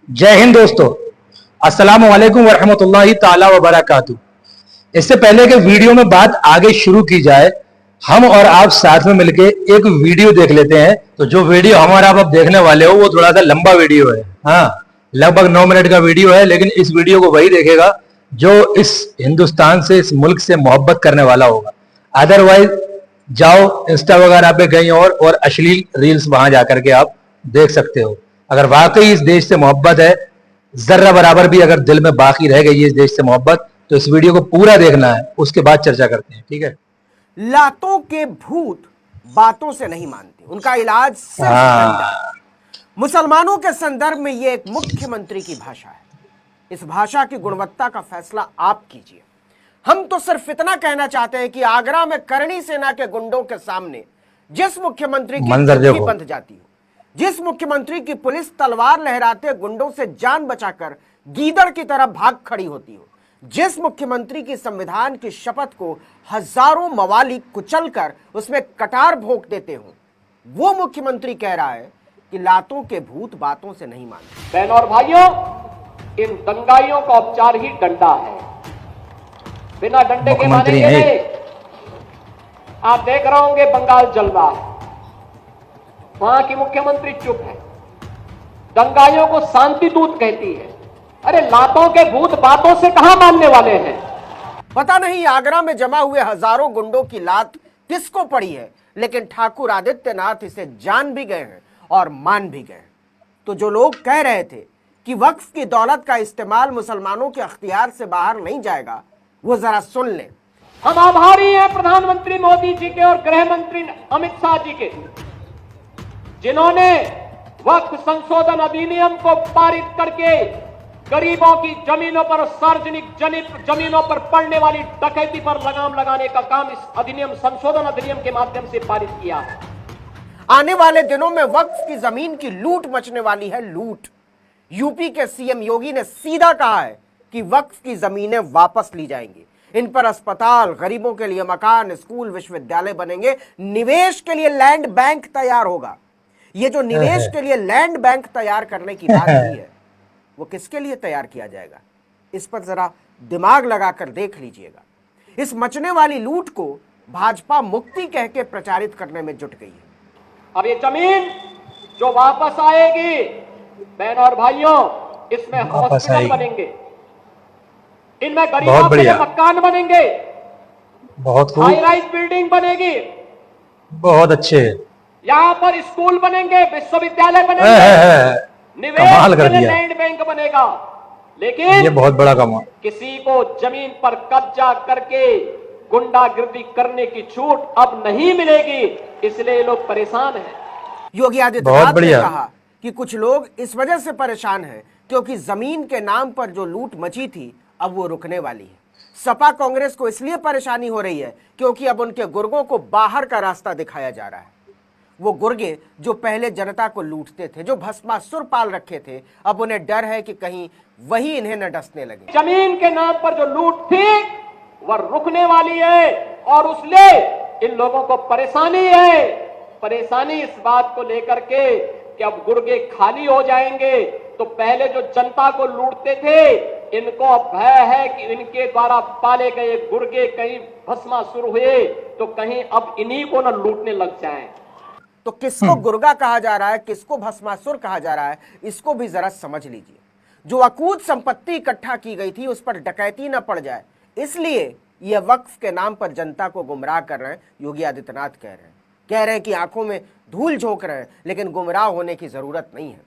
जय हिंद दोस्तों। अस्सलाम वालेकुम वरहमतुल्लाहि ताला व बरकातहू। इससे पहले कि वीडियो में बात आगे शुरू की जाए, हम और आप साथ में मिलके एक वीडियो देख लेते हैं। तो जो वीडियो हमारा आप देखने वाले हो वो थोड़ा सा लंबा वीडियो है। हाँ, लगभग 9 मिनट का वीडियो है, लेकिन इस वीडियो को वही देखेगा जो इस हिंदुस्तान से, इस मुल्क से मोहब्बत करने वाला होगा। अदरवाइज जाओ इंस्टा वगैरह पे कहीं और अश्लील रील्स वहां जाकर के आप देख सकते हो। अगर वाकई इस देश से मोहब्बत है, जर्रा बराबर भी अगर दिल में बाकी रह गई है इस देश से मोहब्बत, तो इस वीडियो को पूरा देखना है, उसके बाद चर्चा करते हैं, ठीक है। लातों के भूत बातों से नहीं मानते, उनका इलाज सिर्फ डंडा है। मुसलमानों के संदर्भ में यह एक मुख्यमंत्री की भाषा है। इस भाषा की गुणवत्ता का फैसला आप कीजिए। हम तो सिर्फ इतना कहना चाहते हैं कि आगरा में करणी सेना के गुंडों के सामने जिस मुख्यमंत्री की चुप्पी बंध जाती हो, जिस मुख्यमंत्री की पुलिस तलवार लहराते गुंडों से जान बचाकर गीदड़ की तरह भाग खड़ी होती हो, जिस मुख्यमंत्री की संविधान की शपथ को हजारों मवाली कुचलकर उसमें कटार भोंक देते हो, वो मुख्यमंत्री कह रहा है कि लातों के भूत बातों से नहीं मानते। बहनों और भाइयों, इन दंगाइयों का उपचार ही डंडा है। बिना डंडे के मानेंगे नहीं। आप देख रहे होंगे बंगाल जल रहा है, वहां की मुख्यमंत्री चुप है, दंगाइयों को शांति दूत कहती है। अरे लातों के भूत बातों से कहां मानने वाले हैं। पता नहीं आगरा में जमा हुए हजारों गुंडों की लात किसको पड़ी है, लेकिन ठाकुर आदित्यनाथ इसे जान भी गए हैं और मान भी गए। तो जो लोग कह रहे थे कि वक्फ की दौलत का इस्तेमाल मुसलमानों के अख्तियार से बाहर नहीं जाएगा, वो जरा सुन लें। हम आभारी हैं प्रधानमंत्री मोदी जी के और गृह मंत्री अमित शाह जी के, जिन्होंने वक्फ संशोधन अधिनियम को पारित करके गरीबों की जमीनों पर, सार्वजनिक जमीनों पर पड़ने वाली डकैती पर लगाम लगाने का काम इस अधिनियम, संशोधन अधिनियम के माध्यम से पारित किया है। आने वाले दिनों में वक्फ की जमीन की लूट मचने वाली है, लूट। यूपी के सीएम योगी ने सीधा कहा है कि वक्फ की जमीनें वापस ली जाएंगी। इन पर अस्पताल, गरीबों के लिए मकान, स्कूल, विश्वविद्यालय बनेंगे। निवेश के लिए लैंड बैंक तैयार होगा। ये जो निवेश के लिए लैंड बैंक तैयार करने की बात की है, वो किसके लिए तैयार किया जाएगा, इस पर जरा दिमाग लगाकर देख लीजिएगा। इस मचने वाली लूट को भाजपा मुक्ति कह के प्रचारित करने में जुट गई है। अब ये जमीन जो वापस आएगी, बहनों और भाइयों, इसमें हॉस्पिटल बनेंगे, इनमें गरीबों के लिए मकान बनेंगे, बहुत हाई राइज बिल्डिंग बनेगी, बहुत अच्छे, यहां पर स्कूल बनेंगे, विश्वविद्यालय बनेंगे, निवेश के लिए लैंड बैंक बनेगा। लेकिन ये बहुत बड़ा कमाल। किसी को जमीन पर कब्जा करके गुंडागिर्दी करने की छूट अब नहीं मिलेगी, इसलिए लोग परेशान हैं। योगी आदित्यनाथ ने कहा कि कुछ लोग इस वजह से परेशान हैं क्योंकि जमीन के नाम पर जो लूट मची थी अब वो रुकने वाली है। सपा कांग्रेस को इसलिए परेशानी हो रही है क्योंकि अब उनके गुर्गों को बाहर का रास्ता दिखाया जा रहा है। वो गुर्गे जो पहले जनता को लूटते थे, जो भस्मासुर पाल रखे थे, अब उन्हें डर है कि कहीं वही इन्हें न डसने लगे। जमीन के नाम पर जो लूट थी वह रुकने वाली है और उसलिए इन लोगों को परेशानी है। परेशानी इस बात को लेकर के कि अब गुर्गे खाली हो जाएंगे, तो पहले जो जनता को लूटते थे, इनको भय है कि इनके द्वारा पाले गए गुर्गे कहीं भस्मासुर हुए तो कहीं अब इन्हीं को न लूटने लग जाएं। तो किसको गुर्गा कहा जा रहा है, किसको भस्मासुर कहा जा रहा है, इसको भी जरा समझ लीजिए। जो अकूत संपत्ति इकट्ठा की गई थी उस पर डकैती न पड़ जाए, इसलिए यह वक्फ के नाम पर जनता को गुमराह कर रहे हैं। योगी आदित्यनाथ कह रहे हैं कि आंखों में धूल झोंक रहे हैं, लेकिन गुमराह होने की जरूरत नहीं है।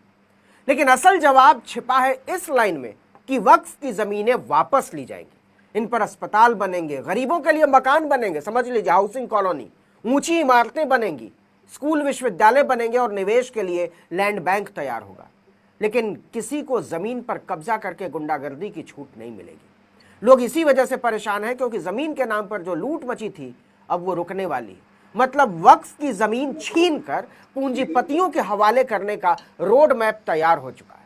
लेकिन असल जवाब छिपा है इस लाइन में कि वक्फ की जमीनें वापस ली जाएंगी, इन पर अस्पताल बनेंगे, गरीबों के लिए मकान बनेंगे, समझ लीजिए हाउसिंग कॉलोनी, ऊंची इमारतें बनेंगी, स्कूल, विश्वविद्यालय बनेंगे और निवेश के लिए लैंड बैंक तैयार होगा। लेकिन किसी को जमीन पर कब्जा करके गुंडागर्दी की छूट नहीं मिलेगी। लोग इसी वजह से परेशान हैं क्योंकि जमीन के नाम पर जो लूट मची थी अब वो रुकने वाली है। मतलब वक्फ की जमीन छीनकर पूंजीपतियों के हवाले करने का रोड मैप तैयार हो चुका है।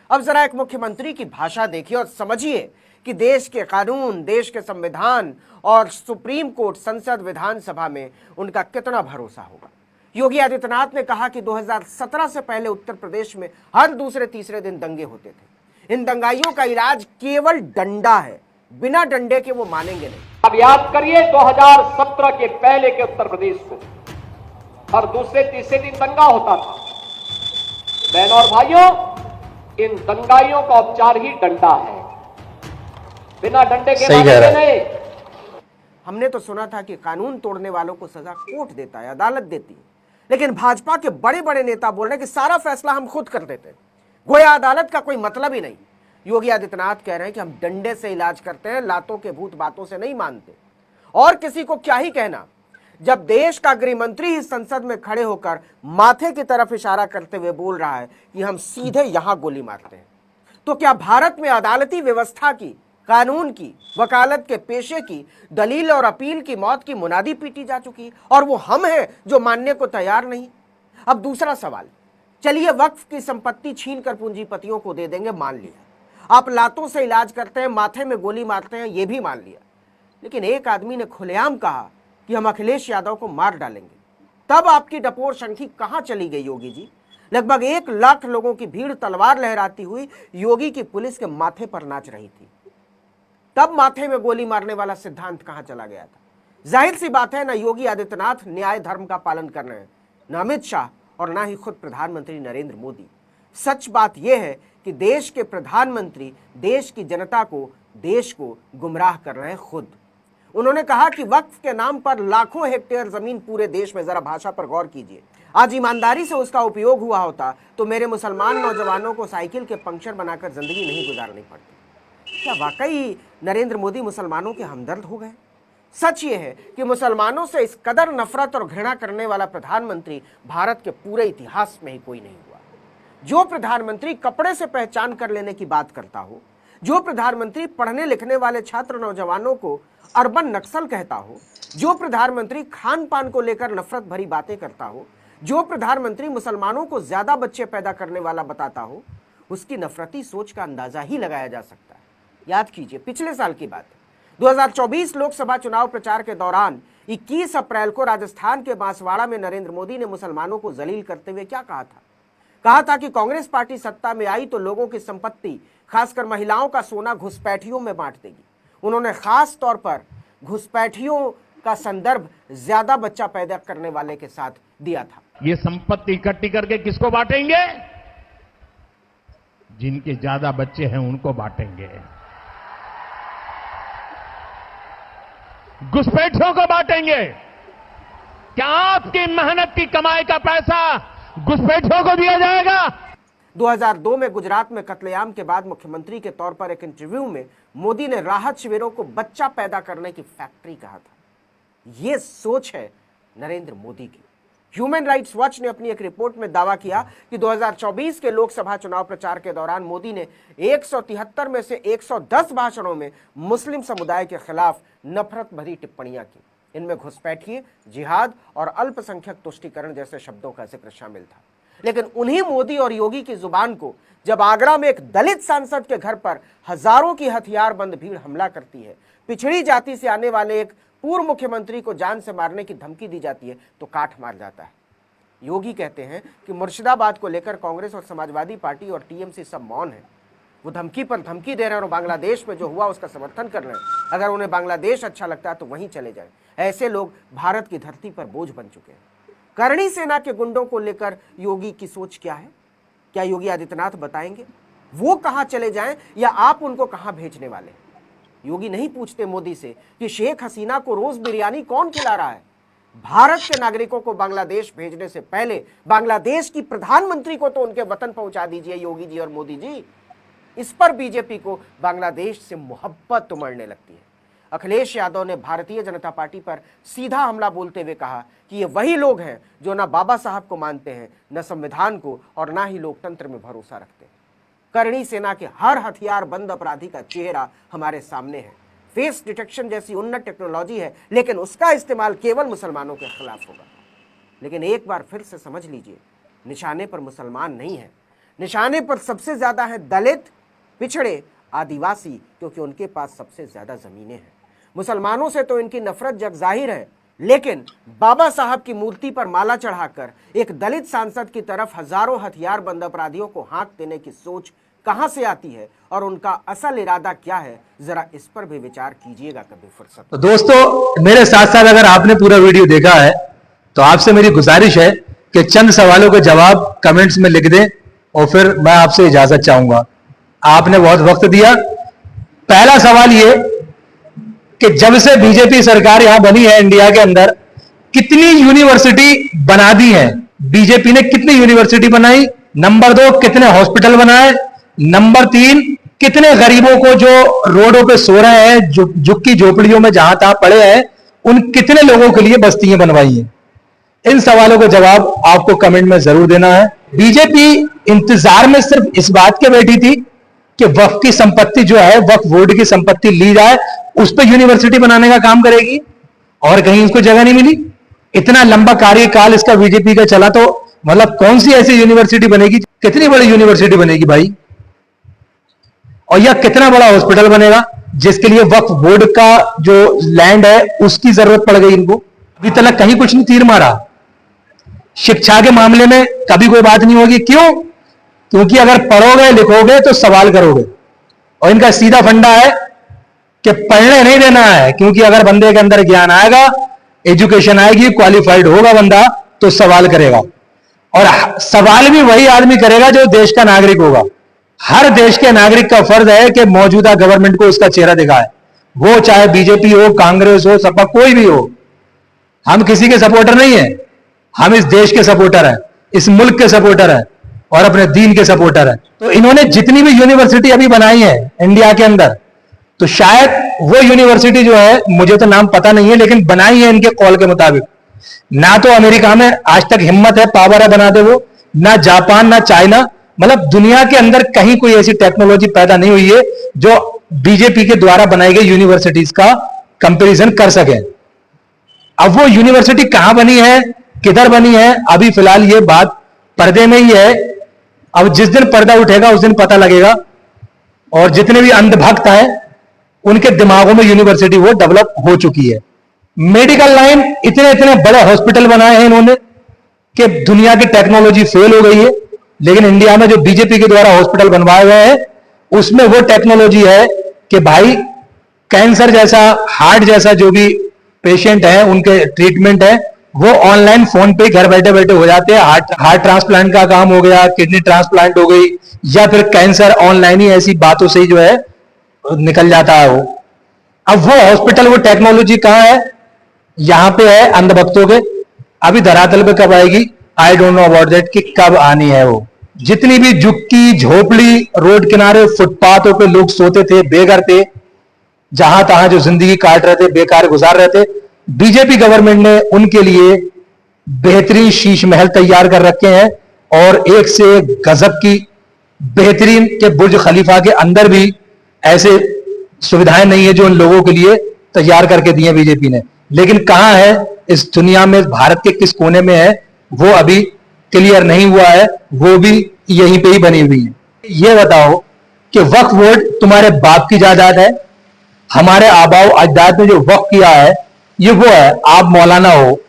अब जरा एक मुख्यमंत्री की भाषा देखिए और समझिए कि देश के कानून, देश के संविधान और सुप्रीम कोर्ट, संसद, विधानसभा में उनका कितना भरोसा होगा। योगी आदित्यनाथ ने कहा कि 2017 से पहले उत्तर प्रदेश में हर दूसरे तीसरे दिन दंगे होते थे। इन दंगाइयों का इलाज केवल डंडा है, बिना डंडे के वो मानेंगे नहीं। अब याद करिए 2017 के पहले के उत्तर प्रदेश को हर दूसरे तीसरे दिन दंगा होता था। बहनों और भाइयों, इन दंगाइयों का उपचार ही डंडा है, बिना डंडे के मानेंगे नहीं। हमने तो सुना था कि कानून तोड़ने वालों को सजा कोर्ट देता है, अदालत देती है, लेकिन भाजपा के बड़े बड़े नेता बोल रहे हैं कि सारा फैसला हम खुद कर देते हैं, गोया अदालत का कोई मतलब ही नहीं। योगी आदित्यनाथ कह रहे हैं कि हम डंडे से इलाज करते हैं, लातों के भूत बातों से नहीं मानते। और किसी को क्या ही कहना, जब देश का गृह मंत्री ही संसद में खड़े होकर माथे की तरफ इशारा करते हुए बोल रहा है कि हम सीधे यहां गोली मारते हैं, तो क्या भारत में अदालती व्यवस्था की, कानून की, वकालत के पेशे की, दलील और अपील की मौत की मुनादी पीटी जा चुकी और वो हम हैं जो मानने को तैयार नहीं। अब दूसरा सवाल, चलिए वक्फ की संपत्ति छीनकर पूंजीपतियों को दे देंगे, मान लिया। आप लातों से इलाज करते हैं, माथे में गोली मारते हैं, यह भी मान लिया। लेकिन एक आदमी ने खुलेआम कहा कि हम अखिलेश यादव को मार डालेंगे, तब आपकी डपोर शंखी कहां चली गई योगी जी? लगभग 1 लाख लोगों की भीड़ तलवार लहराती हुई योगी की पुलिस के माथे पर नाच रही थी, तब माथे में गोली मारने वाला सिद्धांत कहां चला गया था? जाहिर सी बात है, ना योगी आदित्यनाथ न्याय धर्म का पालन कर रहे हैं, ना अमित शाह और ना ही खुद प्रधानमंत्री नरेंद्र मोदी। सच बात यह है कि देश के प्रधानमंत्री देश की जनता को, देश को गुमराह कर रहे हैं खुद। उन्होंने कहा कि वक्फ के नाम पर लाखों हेक्टेयर जमीन पूरे देश में, जरा भाषा पर गौर कीजिए, आज ईमानदारी से उसका उपयोग हुआ होता तो मेरे मुसलमान नौजवानों को साइकिल के पंक्चर बनाकर जिंदगी नहीं गुजारनी पड़ती। क्या वाकई नरेंद्र मोदी मुसलमानों के हमदर्द हो गए? सच ये है कि मुसलमानों से इस कदर नफरत और घृणा करने वाला प्रधानमंत्री भारत के पूरे इतिहास में ही कोई नहीं हुआ। जो प्रधानमंत्री कपड़े से पहचान कर लेने की बात करता हो, जो प्रधानमंत्री पढ़ने लिखने वाले छात्र नौजवानों को अर्बन नक्सल कहता हो, जो प्रधानमंत्री खान पान को लेकर नफरत भरी बातें करता हो, जो प्रधानमंत्री मुसलमानों को ज्यादा बच्चे पैदा करने वाला बताता हो, उसकी नफरती सोच का अंदाजा ही लगाया जा सकता है। याद कीजिए, पिछले साल की बात है, 2024 लोकसभा चुनाव प्रचार के दौरान 21 अप्रैल को राजस्थान के बांसवाड़ा में नरेंद्र मोदी ने मुसलमानों को जलील करते हुए क्या कहा था? कहा था कि कांग्रेस पार्टी सत्ता में आई तो लोगों की संपत्ति, खासकर महिलाओं का सोना घुसपैठियों में बांट देगी। उन्होंने खास तौर पर घुसपैठियों का संदर्भ ज्यादा बच्चा पैदा करने वाले के साथ दिया था। ये संपत्ति इकट्ठी करके किसको बांटेंगे? जिनके ज्यादा बच्चे हैं उनको बांटेंगे, घुसपैठियों को बांटेंगे। क्या आपकी मेहनत की कमाई का पैसा घुसपैठियों को दिया जाएगा? 2002 में गुजरात में कत्लेआम के बाद मुख्यमंत्री के तौर पर एक इंटरव्यू में मोदी ने राहत शिविरों को बच्चा पैदा करने की फैक्ट्री कहा था। यह सोच है नरेंद्र मोदी की। ह्यूमन राइट्स वॉच ने अपनी एक रिपोर्ट में दावा किया कि 2024 के लोकसभा चुनाव प्रचार के दौरान मोदी ने 173 में से 110 भाषणों में मुस्लिम समुदाय के खिलाफ नफरत भरी टिप्पणियां की। इनमें घुसपैठिए, जिहाद और अल्पसंख्यक तुष्टीकरण जैसे शब्दों का जिक्र शामिल था। लेकिन उन्हीं मोदी और योगी की जुबान को जब आगरा में एक दलित सांसद के घर पर हजारों की हथियारबंद भीड़ हमला करती है, पिछड़ी जाति से आने वाले एक पूर्व मुख्यमंत्री को जान से मारने की धमकी दी जाती है, तो काट मार जाता है। योगी कहते हैं कि मुर्शिदाबाद को लेकर कांग्रेस और समाजवादी पार्टी और टीएमसी सब मौन है। वो धमकी पर धमकी दे रहे हैं और बांग्लादेश में जो हुआ उसका समर्थन कर रहे हैं। अगर उन्हें बांग्लादेश अच्छा लगता है तो वहीं चले जाएं। ऐसे लोग भारत की धरती पर बोझ बन चुके हैं। करणी सेना के गुंडों को लेकर योगी की सोच क्या है? क्या योगी आदित्यनाथ बताएंगे वो कहां चले जाएं या आप उनको कहां भेजने वाले? योगी नहीं पूछते मोदी से कि शेख हसीना को रोज बिरयानी कौन खिला रहा है। भारत के नागरिकों को बांग्लादेश भेजने से पहले बांग्लादेश की प्रधानमंत्री को तो उनके वतन पहुंचा दीजिए योगी जी और मोदी जी। इस पर बीजेपी को बांग्लादेश से मोहब्बत उमड़ने लगती है। अखिलेश यादव ने भारतीय जनता पार्टी पर सीधा हमला बोलते हुए कहा कि ये वही लोग हैं जो ना बाबा साहब को मानते हैं, न संविधान को और ना ही लोकतंत्र में भरोसा रखते हैं। करणी सेना के हर हथियार बंद अपराधी का चेहरा हमारे सामने है। फेस डिटेक्शन जैसी उन्नत टेक्नोलॉजी है, लेकिन उसका इस्तेमाल केवल मुसलमानों के खिलाफ होगा। लेकिन एक बार फिर से समझ लीजिए, निशाने पर मुसलमान नहीं है, निशाने पर सबसे ज्यादा है दलित, पिछड़े, आदिवासी, क्योंकि उनके पास सबसे ज्यादा जमीनें हैं। मुसलमानों से तो इनकी नफरत जग जाहिर है, लेकिन बाबा साहब की मूर्ति पर माला चढ़ाकर एक दलित सांसद की तरफ हजारों हथियारबंद अपराधियों को हाँक देने की सोच कहां से आती है और उनका असल इरादा क्या है, जरा इस पर भी विचार कीजिएगा कभी फुर्सत। तो दोस्तों, मेरे साथ साथ अगर आपने पूरा वीडियो देखा है तो आपसे मेरी गुजारिश है कि चंद सवालों के जवाब कमेंट्स में लिख दें और फिर मैं आपसे इजाजत चाहूंगा। आपने बहुत वक्त दिया। पहला सवाल ये कि जब से बीजेपी सरकार यहां बनी है इंडिया के अंदर, कितनी यूनिवर्सिटी बना दी है? बीजेपी ने कितनी यूनिवर्सिटी बनाई? नंबर 2, कितने हॉस्पिटल बनाए? नंबर 3, कितने गरीबों को जो रोडों पे सो रहे हैं, झुग्गी झोपड़ियों में जहां तहां पड़े हैं, उन कितने लोगों के लिए बस्तियां बनवाई हैं? इन सवालों का जवाब आपको कमेंट में जरूर देना है। बीजेपी इंतजार में सिर्फ इस बात के बैठी थी कि वक्फ की संपत्ति जो है, वक्फ बोर्ड की संपत्ति ली जाए, उस पर यूनिवर्सिटी बनाने का काम करेगी, और कहीं इसको जगह नहीं मिली। इतना लंबा कार्यकाल इसका बीजेपी का चला, तो मतलब कौन सी ऐसी यूनिवर्सिटी बनेगी? कितनी बड़ी यूनिवर्सिटी बनेगी भाई? और यह कितना बड़ा हॉस्पिटल बनेगा जिसके लिए वक्फ बोर्ड का जो लैंड है उसकी जरूरत पड़ गई इनको? अभी तक कहीं कुछ नहीं तीर मारा। शिक्षा के मामले में कभी कोई बात नहीं होगी। क्यों? क्योंकि अगर पढ़ोगे लिखोगे तो सवाल करोगे, और इनका सीधा फंडा है कि पढ़ने नहीं देना है, क्योंकि अगर बंदे के अंदर ज्ञान आएगा, एजुकेशन आएगी, क्वालिफाइड होगा बंदा, तो सवाल करेगा। और सवाल भी वही आदमी करेगा जो देश का नागरिक होगा। हर देश के नागरिक का फर्ज है कि मौजूदा गवर्नमेंट को उसका चेहरा दिखाए, वो चाहे बीजेपी हो, कांग्रेस हो, सपा, कोई भी हो। हम किसी के सपोर्टर नहीं है, हम इस देश के सपोर्टर हैं, इस मुल्क के सपोर्टर हैं और अपने दीन के सपोर्टर हैं। तो इन्होंने जितनी भी यूनिवर्सिटी अभी बनाई है इंडिया के अंदर, तो शायद वो यूनिवर्सिटी जो है, मुझे तो नाम पता नहीं है, लेकिन बनाई है इनके कॉल के मुताबिक। ना तो अमेरिका में आज तक हिम्मत है, पावर है बना दे वो, ना जापान, ना चाइना, मतलब दुनिया के अंदर कहीं कोई ऐसी टेक्नोलॉजी पैदा नहीं हुई है जो बीजेपी के द्वारा बनाई गई यूनिवर्सिटीज का कंपैरिजन कर सके। अब वो यूनिवर्सिटी कहां बनी है, किधर बनी है, अभी फिलहाल ये बात पर्दे में ही है। अब जिस दिन पर्दा उठेगा उस दिन पता लगेगा, और जितने भी अंधभक्त हैं उनके दिमागों में यूनिवर्सिटी वो डेवलप हो चुकी है। मेडिकल लाइन, इतने इतने बड़े हॉस्पिटल बनाए हैं इन्होंने कि दुनिया की टेक्नोलॉजी फेल हो गई है, लेकिन इंडिया में जो बीजेपी के द्वारा हॉस्पिटल बनवाए गए हैं उसमें वो टेक्नोलॉजी है कि भाई कैंसर जैसा, हार्ट जैसा जो भी पेशेंट है उनके ट्रीटमेंट है वो ऑनलाइन फोन पे घर बैठे बैठे हो जाते हैं। हार्ट ट्रांसप्लांट का काम हो गया, किडनी ट्रांसप्लांट हो गई, या फिर कैंसर ऑनलाइन ही ऐसी बातों से ही जो है निकल जाता है वो। अब वो हॉस्पिटल, वो टेक्नोलॉजी कहां है? यहां पे है अंधभक्तों के। अभी धरातल पे कब आएगी? I don't know about that, कि कब आनी है वो। जितनी भी झुग्गी झोपड़ी, रोड किनारे, फुटपाथों पे लोग सोते थे, बेघर थे, जहां तहां जो जिंदगी काट रहे थे, बेकार गुजार रहे थे, बीजेपी गवर्नमेंट ने उनके लिए बेहतरीन शीश महल तैयार कर रखे हैं, और एक से एक गजब की बेहतरीन के बुर्ज खलीफा के अंदर भी ऐसे सुविधाएं नहीं है जो उन लोगों के लिए तैयार करके दी है बीजेपी ने। लेकिन कहां है इस दुनिया में, भारत के किस कोने में है, वो अभी क्लियर नहीं हुआ है, वो भी यहीं पे ही बनी हुई है। ये बताओ कि वक्फ बोर्ड तुम्हारे बाप की जायदाद है, हमारे आबाओ अजदाद ने जो वक्फ किया है ये वो है। आप मौलाना हो,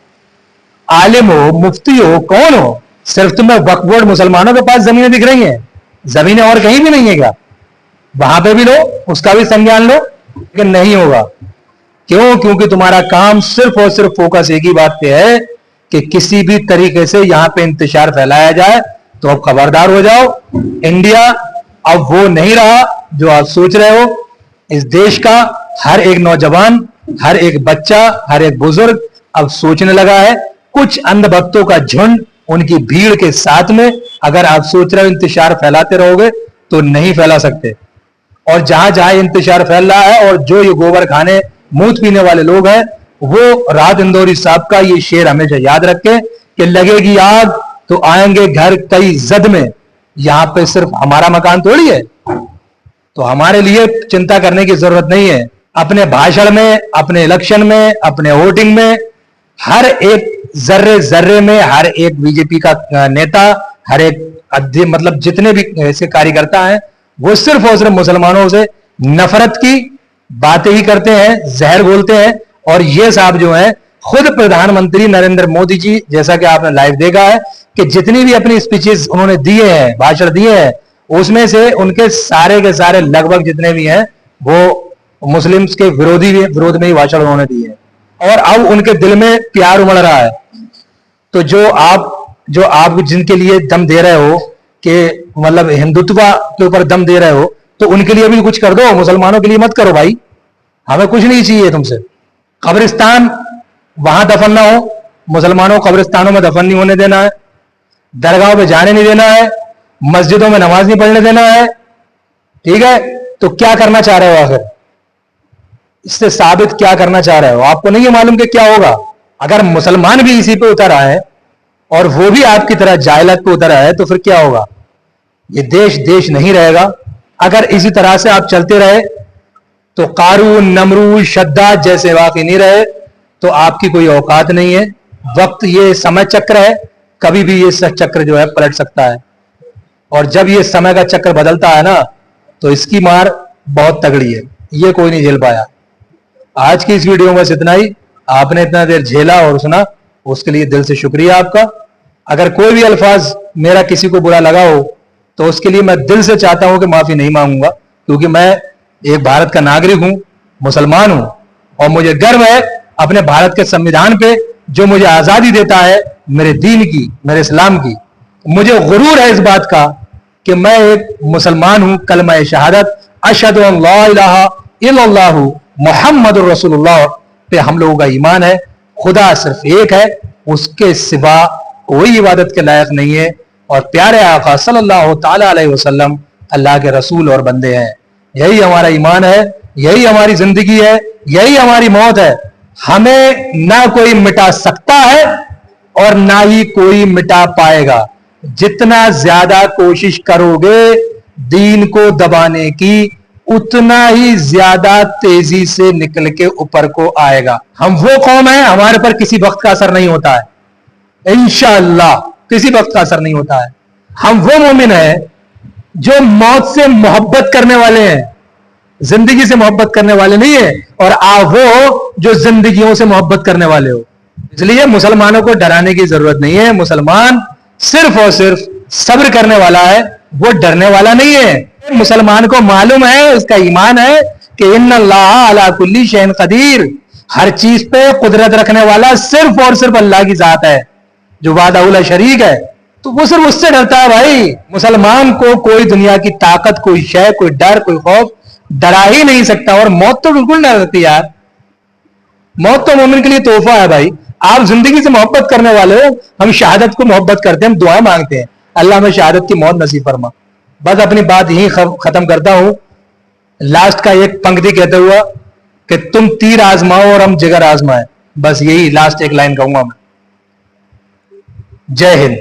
आलिम हो, मुफ्ती हो, कौन हो, सिर्फ तुम्हें वक्फ बोर्ड मुसलमानों के पास जमीनें दिख रही हैं, जमीनें और कहीं भी नहीं है क्या? वहां पे भी लो, उसका भी संज्ञान लो, लेकिन नहीं होगा। क्यों? क्योंकि तुम्हारा काम सिर्फ और सिर्फ फोकस एक ही बात पे है कि किसी भी तरीके से यहां पे इंतशार फैलाया जाए। तो अब खबरदार हो जाओ, इंडिया अब वो नहीं रहा जो आप सोच रहे हो। इस देश का हर एक नौजवान, हर एक बच्चा, हर एक बुजुर्ग अब सोचने लगा है। कुछ अंधभक्तों का झुंड, उनकी भीड़ के साथ में अगर आप सोच रहे हो इंतशार फैलाते रहोगे तो नहीं फैला सकते। और जहां जहां इंतशार फैल रहा है, और जो ये गोबर खाने मूत पीने वाले लोग हैं, वो राहत इंदौरी साहब का ये शेर हमेशा याद रखें कि लगेगी आग तो आएंगे घर कई जद में। यहां पे सिर्फ हमारा मकान थोड़ी है, तो हमारे लिए चिंता करने की जरूरत नहीं है। अपने भाषण में, अपने इलेक्शन में, अपने वोटिंग में, हर एक जर्रे जर्रे में हर एक बीजेपी का नेता, हर एक मतलब जितने भी ऐसे कार्यकर्ता हैं, वो सिर्फ और सिर्फ मुसलमानों से नफरत की बातें ही करते हैं, जहर बोलते हैं। और ये साहब जो है खुद प्रधानमंत्री नरेंद्र मोदी जी, जैसा कि आपने लाइव देखा है कि जितनी भी अपनी स्पीचेस उन्होंने दिए हैं, भाषण दिए हैं, उसमें से उनके सारे के सारे लगभग जितने भी हैं वो मुस्लिम्स के विरोध में ही भाषण उन्होंने दिए हैं। और अब उनके दिल में प्यार उमड़ रहा है। तो जो आप जिनके लिए दम दे रहे हो कि मतलब हिंदुत्व के ऊपर दम दे रहे हो, तो उनके लिए भी कुछ कर दो, मुसलमानों के लिए मत करो भाई। हमें कुछ नहीं चाहिए तुमसे। कब्रिस्तान वहां दफन ना हो, मुसलमानों को कब्रिस्तानों में दफन नहीं होने देना है, दरगाहों पे जाने नहीं देना है, मस्जिदों में नमाज नहीं पढ़ने देना है। ठीक है, तो क्या करना चाह रहे हो आखिर? इससे साबित क्या करना चाह रहे हो? आपको नहीं है मालूम कि क्या होगा अगर मुसलमान भी इसी पे उतर आए और वो भी आपकी तरह जाहिलियत पे उतर आए, तो फिर क्या होगा? ये देश नहीं रहेगा। अगर इसी तरह से आप चलते रहे तो कारून, नमरूद, शद्दाद जैसे वाकई नहीं रहे तो आपकी कोई औकात नहीं है। वक्त ये समय चक्र है, कभी भी ये चक्र जो है पलट सकता है। और जब ये समय का चक्र बदलता है ना, तो इसकी मार बहुत तगड़ी है, ये कोई नहीं झेल पाया। आज की इस वीडियो में बस इतना ही। आपने इतना देर झेला और सुना, उसके लिए दिल से शुक्रिया आपका। अगर कोई भी अल्फाज मेरा किसी को बुरा लगा हो तो उसके लिए मैं दिल से चाहता हूं कि माफी नहीं मांगूंगा, क्योंकि मैं एक भारत का नागरिक हूं, मुसलमान हूं, और मुझे गर्व है अपने भारत के संविधान पे जो मुझे आजादी देता है, मेरे दीन की, मेरे इस्लाम की। मुझे गुरूर है इस बात का कि मैं एक मुसलमान हूं। कलमा शहादत अशहदु अल्ला इलाहा इल्लल्लाहु मुहम्मदुर रसूलुल्लाह पे हम लोगों का ईमान है। खुदा सिर्फ एक है, उसके सिवा कोई इबादत के लायक नहीं है, और प्यारे आका सल्लल्लाहु ताला अलैहि वसल्लम अल्लाह के रसूल और बंदे हैं। यही हमारा ईमान है, यही हमारी जिंदगी है, यही हमारी मौत है। हमें ना कोई मिटा सकता है और ना ही कोई मिटा पाएगा। जितना ज्यादा कोशिश करोगे दीन को दबाने की, उतना ही ज्यादा तेजी से निकल के ऊपर को आएगा। हम वो कौम है, हमारे पर किसी वक्त का असर नहीं होता है, इंशाअल्लाह किसी वक्त का असर नहीं होता है। हम वो मोमिन है जो मौत से मोहब्बत करने वाले हैं, जिंदगी से मोहब्बत करने वाले नहीं है। और आप वो जो जिंदगियों से मोहब्बत करने वाले हो। इसलिए मुसलमानों को डराने की जरूरत नहीं है। मुसलमान सिर्फ और सिर्फ सब्र करने वाला है, वो डरने वाला नहीं है। मुसलमान को मालूम है, उसका ईमान है कि इन्नल्लाह अला कुल्ली शैइन कदीर, हर चीज पे कुदरत रखने वाला सिर्फ और सिर्फ अल्लाह की जात है, जो वादा शरीक है। तो वो सिर्फ उससे डरता है भाई। मुसलमान को कोई दुनिया की ताकत, कोई शय, कोई डर, कोई खौफ डरा ही नहीं सकता। और मौत तो बिल्कुल ना डरती यार। मौत तो मोमिन के लिए तोहफा है भाई। आप जिंदगी से मोहब्बत करने वाले हो, हम शहादत को मोहब्बत करते हैं, हम दुआ मांगते हैं, अल्लाह में शहादत की मौत नसीब फरमा। बस अपनी बात यही खत्म करता हूं, लास्ट का एक पंक्ति कहते हुआ कि तुम तीर आजमाओ और हम जिगर आजमाए। बस यही लास्ट एक लाइन कहूंगा मैं। जय हिंद।